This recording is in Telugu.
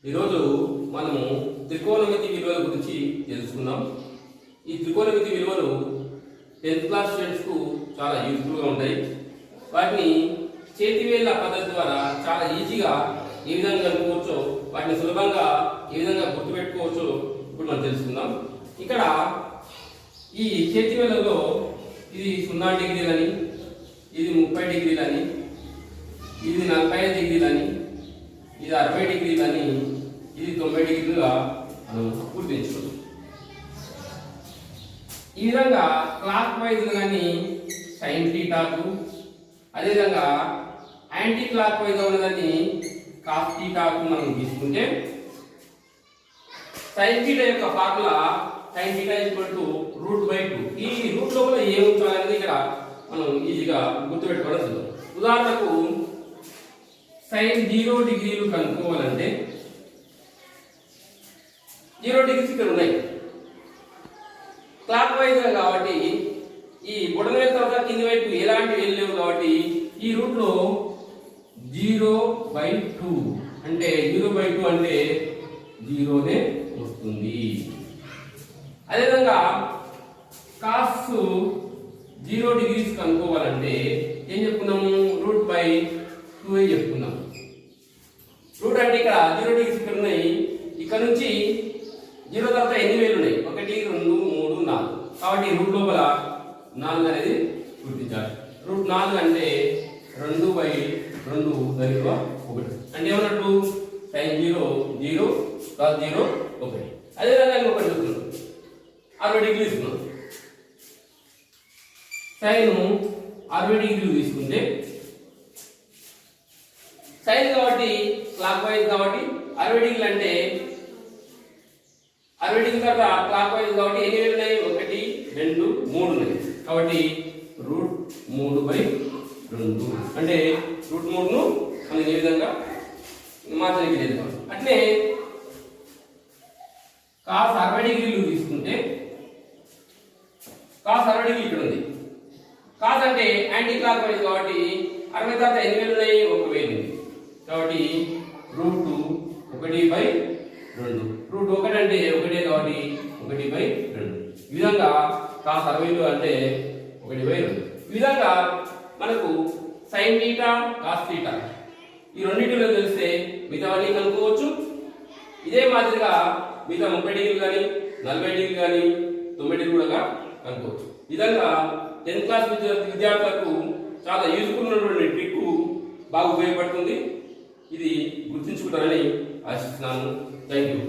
ఈరోజు మనము త్రికోణమితి విలువల గురించి తెలుసుకుందాం. ఈ త్రికోణమితి విలువలు 10th క్లాస్ స్టూడెంట్స్కు చాలా యూస్ఫుల్గా ఉంటాయి. వాటిని చేతివేళ్ల పద్ధతి ద్వారా చాలా ఈజీగా ఏ విధంగా కనుక్కోవచ్చో, వాటిని సులభంగా ఏ విధంగా గుర్తుపెట్టుకోవచ్చో ఇప్పుడు మనం తెలుసుకుందాం. ఇక్కడ ఈ చేతివేళ్లలో ఇది 0 డిగ్రీలని, ఇది 30 డిగ్రీలని, ఇది 45 డిగ్రీలని, ఇది 60 డిగ్రీలని, ఇది 90 డిగ్రీలుగా మనం గుర్తించుకోవచ్చు. ఈ విధంగా క్లాక్ వైజ్ కానీ సైన్ థీటాకు, అదేవిధంగా యాంటీ క్లాక్ వైజ్ ఉన్నదాన్ని కాస్ థీటాకు మనం తీసుకుంటే, సైన్ థీటా యొక్క ఫార్ములా సైన్ థీటా √2. ఈ రూట్ లోపల ఏం ఉంచాలనేది ఇక్కడ మనం ఈజీగా గుర్తుపెట్టుకోవడం. ఉదాహరణకు సైన్ 0 డిగ్రీలు కనుక్కోవాలంటే 0 డిగ్రీస్ ఇక్కడ ఉన్నాయి క్లాక్ వైజ్ కాబట్టి, ఈ బొటన వేలు తర్వాత కింది వైపు ఎలాంటి వేలు లేవు కాబట్టి ఈ రూట్ లో 0/2 అంటే 0/2 అంటే 0నే వస్తుంది. అదేవిధంగా కాస్ 0 డిగ్రీస్ కనుక్కోవాలంటే ఏం చెప్పుకున్నాము, √2 చెప్పుకున్నాం. రూట్ అంటే ఇక్కడ 0 డిగ్రీస్ ఇక్కడ ఉన్నాయి, ఇక్కడ నుంచి 0 తర్వాత ఎన్ని వేలు ఉన్నాయి, 1 2 3 4 కాబట్టి రూట్ లోపల 4 అనేది గుర్తించాలి. √4 అంటే 2/2 దాని విలువ 1 అంటే ఏమన్నట్టు సైన్ 0 0 cos 0 1. అదేవిధంగా ఇంకొకటి చూస్తున్నాం, 60 డిగ్రీలు తీసుకున్నాం. సైన్ 60 డిగ్రీలు తీసుకుంటే సైన్ కాబట్టి క్లాక్ వైజ్ కాబట్టి 60 డిగ్రీలు అంటే 60 డిగ్రీ తర్వాత క్లాక్ వైజ్ కాబట్టి ఎన్ని వేలు ఉన్నాయి, 1 2 3 ఉన్నాయి కాబట్టి √3/2 అంటే √3ను మనం ఏ విధంగా మార్చడానికి లేదు. అట్లే కాస్ 60 డిగ్రీలు తీసుకుంటే కాస్ 60 డిగ్రీ ఇక్కడ ఉంది. కాస్ అంటే యాంటీ క్లాక్ వైజ్ కాబట్టి 60 తర్వాత ఎన్ని వేలు ఉన్నాయి, 1,000 ఉంది కాబట్టి √1/2. √1 అంటే 1 కాబట్టి 1/2. ఈ విధంగా కాస్ 60 అంటే 1/2. ఈ విధంగా మనకు సైన్ థీటా కాస్ థీటా ఈ రెండింటిలో తెలిస్తే మిగతావన్నీ కనుక్కోవచ్చు. ఇదే మాదిరిగా మిగతా 30 డిగ్రీలు కానీ 40 డిగ్రీలు కానీ 90 డిగ్రీలు కూడా కనుక్కోవచ్చు. ఈ విధంగా 10th క్లాస్ విద్యార్థులకు చాలా యూజ్ఫుల్ ఉన్నటువంటి ట్రిక్ బాగా ఉపయోగపడుతుంది. ఇది గుర్తుంచుకుంటారని ఆశిస్తున్నాను. Thank you.